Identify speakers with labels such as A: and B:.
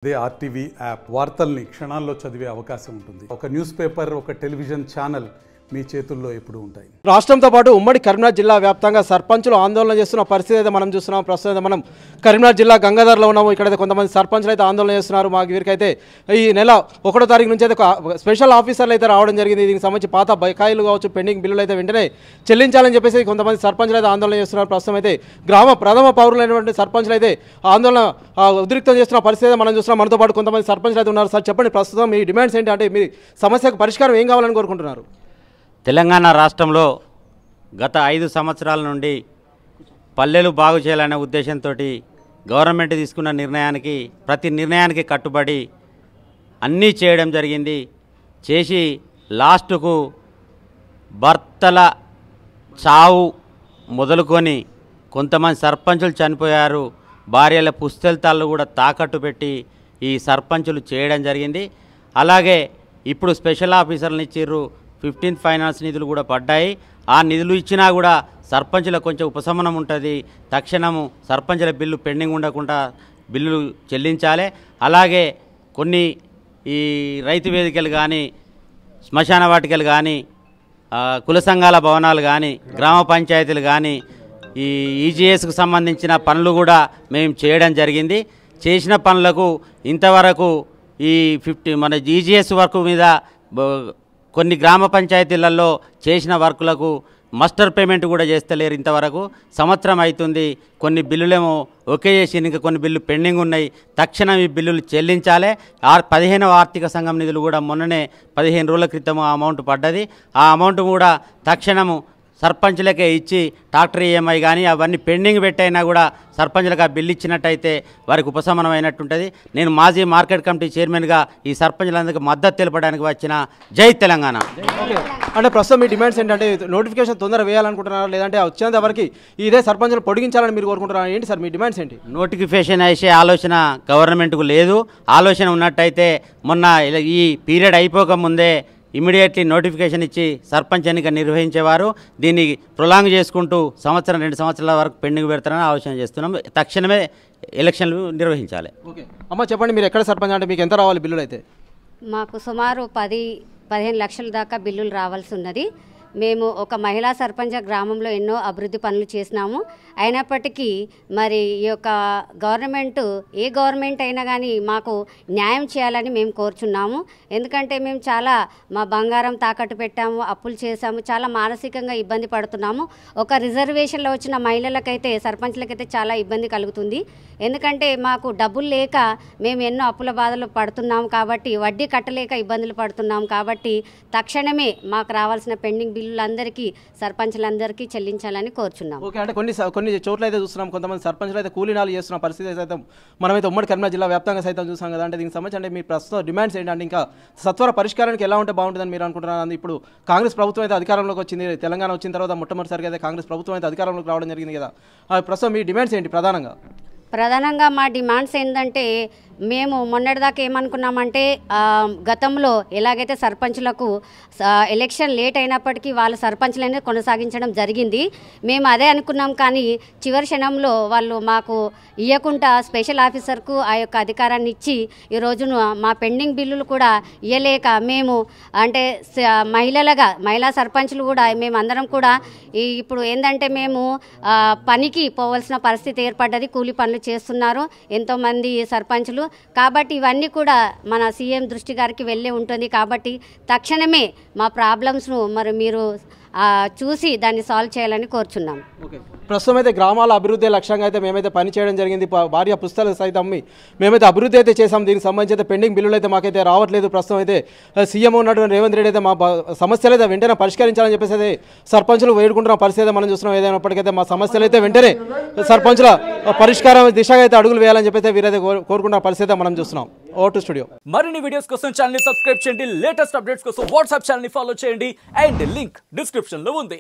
A: అదే RTV app వార్తల్ని క్షణాల్లో చదివే అవకాశం ఉంటుంది. ఒక న్యూస్ పేపర్, ఒక టెలివిజన్ ఛానల్ మీ చేతుల్లో ఎప్పుడు ఉంటాయి.
B: రాష్ట్రంతో పాటు ఉమ్మడి కరీంనగర్ జిల్లా వ్యాప్తంగా సర్పంచులు ఆందోళన చేస్తున్న పరిస్థితి అయితే మనం చూస్తున్నాం. ప్రస్తుతం మనం కరీంనగర్ జిల్లా గంగాధర్లో ఉన్నాము. ఇక్కడైతే కొంతమంది సర్పంచులు అయితే ఆందోళన చేస్తున్నారు. మాకు వీరికైతే ఈ నెల 1వ తారీఖు నుంచి అయితే స్పెషల్ ఆఫీసర్లు అయితే రావడం జరిగింది. దీనికి సంబంధించి పాత బకాయిలు కావచ్చు, పెండింగ్ బిల్లులు అయితే వెంటనే చెల్లించాలని చెప్పేసి కొంతమంది సర్పంచులు అయితే ఆందోళన చేస్తున్నారు. ప్రస్తుతం అయితే గ్రామ ప్రథమ పౌరులైనటువంటి సర్పంచులు అయితే ఆందోళన ఉద్రిక్తం చేస్తున్న పరిస్థితి మనం చూస్తున్నాం. మనతో పాటు కొంతమంది సర్పంచులు అయితే ఉన్నారు. సార్ చెప్పండి, ప్రస్తుతం మీ డిమాండ్స్ ఏంటి? అంటే మీ సమస్యకు పరిష్కారం ఏం కావాలని కోరుకుంటున్నారు?
C: తెలంగాణ రాష్ట్రంలో గత 5 సంవత్సరాల నుండి పల్లెలు బాగు చేయాలనే ఉద్దేశంతో గవర్నమెంట్ తీసుకున్న ప్రతి నిర్ణయానికి కట్టుబడి అన్నీ చేయడం జరిగింది. చేసి లాస్ట్కు భర్తల చావు మొదలుకొని కొంతమంది సర్పంచులు చనిపోయారు. భార్యల పుస్తెల్తాళ్ళు కూడా తాకట్టు పెట్టి ఈ సర్పంచులు చేయడం జరిగింది. అలాగే ఇప్పుడు స్పెషల్ ఆఫీసర్లను ఇచ్చిర్రు. 15th ఫైనాన్స్ నిధులు కూడా పడ్డాయి. ఆ నిధులు ఇచ్చినా కూడా సర్పంచులకు కొంచెం ఉపశమనం ఉంటుంది. తక్షణము సర్పంచుల బిల్లు పెండింగ్ ఉండకుండా బిల్లులు చెల్లించాలి. అలాగే కొన్ని ఈ రైతు వేదికలు కానీ, శ్మశాన వాటికలు కానీ, కుల సంఘాల భవనాలు కానీ, గ్రామ పంచాయతీలు కానీ, ఈ ఈజీఎస్కు సంబంధించిన పనులు కూడా మేము చేయడం జరిగింది. చేసిన పనులకు ఇంతవరకు ఈ మన ఈజీఎస్ వర్క్ మీద కొన్ని గ్రామ పంచాయతీలలో చేసిన వర్కులకు మాస్టర్ పేమెంట్ కూడా చేస్తలేరు. ఇంతవరకు సంవత్సరం అవుతుంది. కొన్ని బిల్లులేమో ఓకే చేసి ఇంకా కొన్ని బిల్లు పెండింగ్ ఉన్నాయి. తక్షణం ఈ బిల్లులు చెల్లించాలి. 15వ ఆర్థిక సంఘం నిధులు కూడా మొన్ననే 15 రోజుల క్రితం అమౌంట్ పడ్డది. ఆ అమౌంట్ కూడా తక్షణము సర్పంచులకే ఇచ్చి ట్రాక్టర్ ఈఎంఐ కానీ అవన్నీ పెండింగ్ పెట్టైనా కూడా సర్పంచులకు ఆ బిల్లు ఇచ్చినట్టయితే వారికి ఉపశమనం అయినట్టుంటుంది. నేను మాజీ మార్కెట్ కమిటీ చైర్మన్గా ఈ సర్పంచులందరికీ మద్దతు తెలపడానికి వచ్చిన జై తెలంగాణ.
B: అంటే ప్రస్తుతం మీ డిమాండ్స్ ఏంటంటే నోటిఫికేషన్ తొందరగా వేయాలనుకుంటున్నారా, లేదంటే వచ్చేంత వరకు ఇదే సర్పంచులు పొడిగించాలని మీరు కోరుకుంటున్నారా? ఏంటి సార్ మీ డిమాండ్స్ ఏంటి?
C: నోటిఫికేషన్ వేసే ఆలోచన గవర్నమెంట్కు లేదు. ఆలోచన ఉన్నట్టయితే మొన్న ఈ పీరియడ్ అయిపోకముందే ఇమీడియట్లీ నోటిఫికేషన్ ఇచ్చి సర్పంచ్ ఎన్నిక నిర్వహించేవారు. దీన్ని ప్రొలాంగ్ చేసుకుంటూ 1-2 సంవత్సరాల వరకు పెండింగ్ పెడతారని ఆలోచన చేస్తున్నాం. తక్షణమే ఎలక్షన్లు నిర్వహించాలి.
B: ఓకే అమ్మ చెప్పండి, మీరు ఎక్కడ సర్పంచ్? అంటే మీకు ఎంత రావాలి బిల్లులు? అయితే
D: మాకు సుమారు 10-15 లక్షల దాకా బిల్లులు రావాల్సి ఉన్నది. మేము ఒక మహిళా సర్పంచ్ గ్రామంలో ఎన్నో అభివృద్ధి పనులు చేసినాము. అయినప్పటికీ మరి ఈ యొక్క ఏ గవర్నమెంట్ అయినా కానీ మాకు న్యాయం చేయాలని మేము కోరుచున్నాము. ఎందుకంటే మేము చాలా మా బంగారం తాకట్టు పెట్టాము, అప్పులు చేశాము, చాలా మానసికంగా ఇబ్బంది పడుతున్నాము. ఒక రిజర్వేషన్లో వచ్చిన మహిళలకైతే, సర్పంచ్లకైతే చాలా ఇబ్బంది కలుగుతుంది. ఎందుకంటే మాకు డబ్బులు లేక మేము ఎన్నో అప్పుల బాధలు పడుతున్నాము కాబట్టి, వడ్డీ కట్టలేక ఇబ్బందులు పడుతున్నాము కాబట్టి తక్షణమే మాకు రావాల్సిన పెండింగ్ బిల్లులందరికీ సర్పంచులందరికీ చెల్లించాలని కోరుచున్నాం.
B: ఓకే, అంటే కొన్ని చోట్ల అయితే చూస్తున్నాం కొంతమంది సర్పంచులు అయితే కూలీనాలు చేస్తున్న పరిస్థితి అయితే మనమైతే ఉమ్మడి కరీంనగర్ జిల్లా వ్యాప్తంగా సైతం చూసాం కదా. అంటే దీనికి సంబంధించి అంటే మీ ప్రస్తుత డిమాండ్స్ ఏంటంటే ఇంకా సత్వర పరిష్కారానికి ఎలా ఉంటే బాగుంటుందని మీరు అనుకుంటున్నారు? ఇప్పుడు కాంగ్రెస్ ప్రభుత్వం అయితే అధికారంలోకి వచ్చింది. తెలంగాణ వచ్చిన తర్వాత మొట్టమొదటిసారిగా అయితే కాంగ్రెస్ ప్రభుత్వం అయితే అధికారంలోకి రావడం జరిగింది కదా. ప్రస్తుతం మీ డిమాండ్స్ ఏంటి?
D: ప్రధానంగా మా డిమాండ్స్ ఏంటంటే, మేము మొన్నటిదాకా ఏమనుకున్నామంటే గతంలో ఎలాగైతే సర్పంచులకు ఎలక్షన్ లేట్ అయినప్పటికీ వాళ్ళు సర్పంచ్లనే కొనసాగించడం జరిగింది. మేము అదే అనుకున్నాం. కానీ చివరి క్షణంలో వాళ్ళు మాకు ఇవ్వకుండా స్పెషల్ ఆఫీసర్కు ఆ యొక్క అధికారాన్ని ఇచ్చి ఈరోజును మా పెండింగ్ బిల్లులు కూడా ఇవ్వలేక మేము అంటే మహిళా సర్పంచులు కూడా మేమందరం కూడా ఇప్పుడు ఏంటంటే మేము పనికి పోవాల్సిన పరిస్థితి ఏర్పడ్డది. కూలీ పనులు చేస్తున్నారు ఎంతోమంది సర్పంచులు. కాబట్టి ఇవన్నీ కూడా మన సీఎం దృష్టి గారికి వెళ్ళే ఉంటుంది. కాబట్టి తక్షణమే మా ప్రాబ్లమ్స్ను మరి మీరు చూసి దాన్ని సాల్వ్ చేయాలని కోరుచున్నాం.
B: ఓకే, ప్రస్తుతం అయితే గ్రామాల అభివృద్ధి లక్ష్యంగా అయితే మేమైతే పని చేయడం జరిగింది. భార్య పుస్తకాలు సైతం మేమైతే అభివృద్ధి అయితే చేసాం. దీనికి సంబంధించి అయితే పెండింగ్ బిల్లులు అయితే మాకైతే రావట్లేదు. ప్రస్తుతం అయితే సీఎం ఉన్నటువంటి రేవంత్ రెడ్డి అయితే మా సమస్యలు అయితే వెంటనే పరిష్కరించాలని చెప్పేసి అయితే సర్పంచులు వేడుకుంటున్న పరిస్థితి అయితే మనం చూస్తున్నాం. ఏదైనప్పటికైతే మా సమస్యలు అయితే వెంటనే సర్పంచుల పరిష్కారం దిశగా అయితే అడుగులు వేయాలని చెప్పి వీరైతే కోరుకుంటున్న పరిస్థితి మనం చూస్తున్నాం. ఓటు స్టూడియో
E: మరిన్ని వీడియోస్ కోసం ఛానల్ ని సబ్స్క్రైబ్ చేయండి. లేటెస్ట్ అప్డేట్స్ కోసం వాట్సాప్ ఛానల్ ని ఫాలో చేయండి. అండ్ లింక్ డిస్క్రిప్షన్ లో ఉంది.